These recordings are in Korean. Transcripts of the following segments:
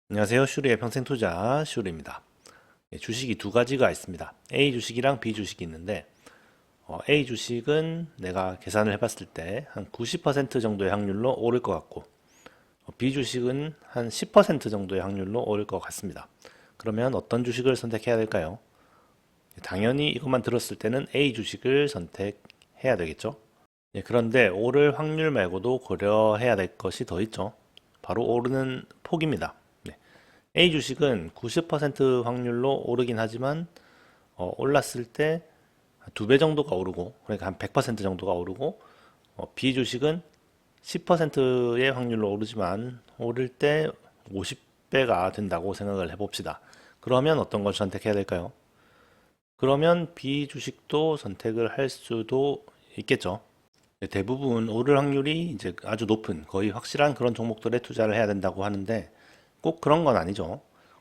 안녕하세요. 슈리의 평생투자 슈리입니다. 주식이 두 가지가 있습니다. A 주식이랑 B 주식이 있는데 A 주식은 내가 계산을 해봤을 때 한 90% 정도의 확률로 오를 것 같고 B 주식은 한 10% 정도의 확률로 오를 것 같습니다. 그러면 어떤 주식을 선택해야 될까요? 당연히 이것만 들었을 때는 A 주식을 선택해야 되겠죠. 그런데 오를 확률 말고도 고려해야 될 것이 더 있죠. 바로 오르는 폭입니다. A 주식은 90% 확률로 오르긴 하지만 올랐을 때 두 배 정도가 오르고 그러니까 한 100% 정도가 오르고 B 주식은 10%의 확률로 오르지만 오를 때 50배가 된다고 생각을 해봅시다. 그러면 어떤 걸 선택해야 될까요? 그러면 B 주식도 선택을 할 수도 있겠죠. 대부분 오를 확률이 이제 아주 높은 거의 확실한 그런 종목들에 투자를 해야 된다고 하는데 꼭 그런 건 아니죠.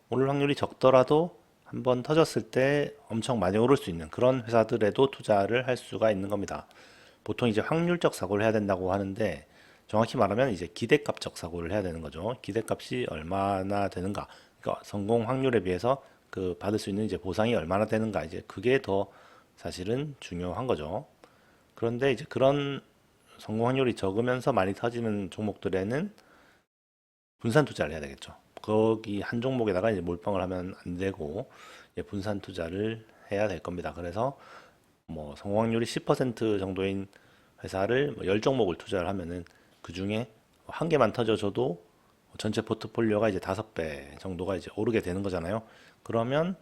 오를 확률이 적더라도 한번 터졌을 때 엄청 많이 오를 수 있는 그런 회사들에도 투자를 할 수가 있는 겁니다. 보통 이제 확률적 사고를 해야 된다고 하는데 정확히 말하면 이제 기대값적 사고를 해야 되는 거죠. 기대값이 얼마나 되는가. 그러니까 성공 확률에 비해서 그 받을 수 있는 이제 보상이 얼마나 되는가. 이제 그게 더 사실은 중요한 거죠. 그런데 이제 그런 성공 확률이 적으면서 많이 터지는 종목들에는 분산 투자를 해야 되겠죠. 거기 한 종목에다가 이제 몰빵을 하면 안 되고 분산 투자를 해야 될 겁니다. 그래서 뭐 성공 확률이 10% 정도인 회사를 뭐 10종목을 투자를 하면은 그 중에 한 개만 터져줘도 전체 포트폴리오가 이제 5배 정도가 이제 오르게 되는 거잖아요. 그러면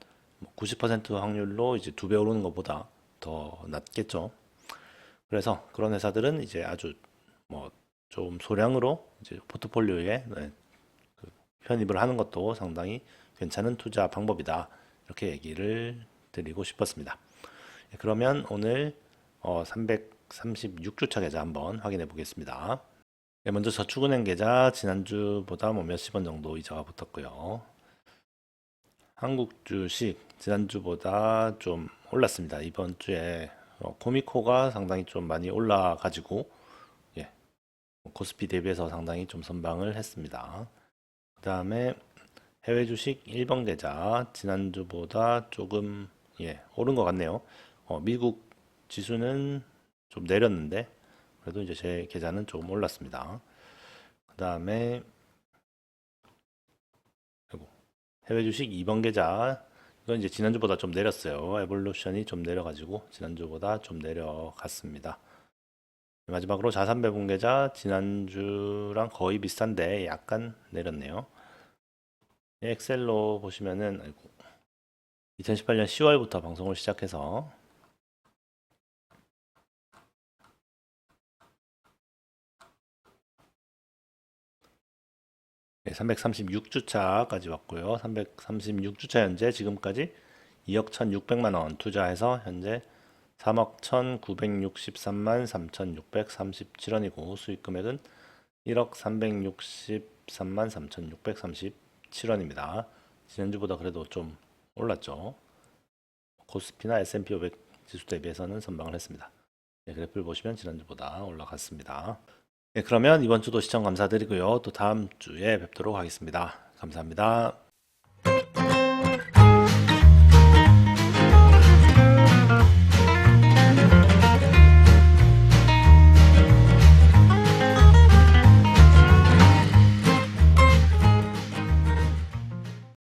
90% 확률로 이제 2배 오르는 것보다 더 낫겠죠. 그래서 그런 회사들은 이제 아주 뭐 좀 소량으로 이제 포트폴리오에 편입을 하는 것도 상당히 괜찮은 투자 방법이다. 이렇게 얘기를 드리고 싶었습니다. 그러면 오늘 336주차 계좌 한번 확인해 보겠습니다. 먼저 저축은행 계좌 지난주보다 뭐 몇십 원 정도 이자가 붙었고요. 한국 주식 지난주보다 좀 올랐습니다. 이번 주에 코미코가 상당히 좀 많이 올라가지고 예, 코스피 대비해서 상당히 좀 선방을 했습니다. 그 다음에 해외 주식 1번 계좌 지난주보다 조금 오른 것 같네요. 미국 지수는 좀 내렸는데 그래도 이제 제 계좌는 조금 올랐습니다. 그 다음에 해외 주식 2번 계좌 이건 이제 지난주보다 좀 내렸어요. 에볼루션이 좀 내려가지고 지난주보다 좀 내려갔습니다. 마지막으로 자산 배분 계좌 지난주랑 거의 비슷한데 약간 내렸네요. 엑셀로 보시면은 2018년 10월부터 방송을 시작해서 336주차까지 왔고요. 336주차 현재 지금까지 2억 1,600만 원 투자해서 현재 3억 1,963만 3,637원이고 수익 금액은 1억 363만 3,637원입니다. 지난주보다 그래도 좀 올랐죠. 코스피나 S&P 500 지수 대비해서는 선방을 했습니다. 그래프를 보시면 지난주보다 올라갔습니다. 그러면 이번 주도 시청 감사드리고요. 또 다음 주에 뵙도록 하겠습니다. 감사합니다.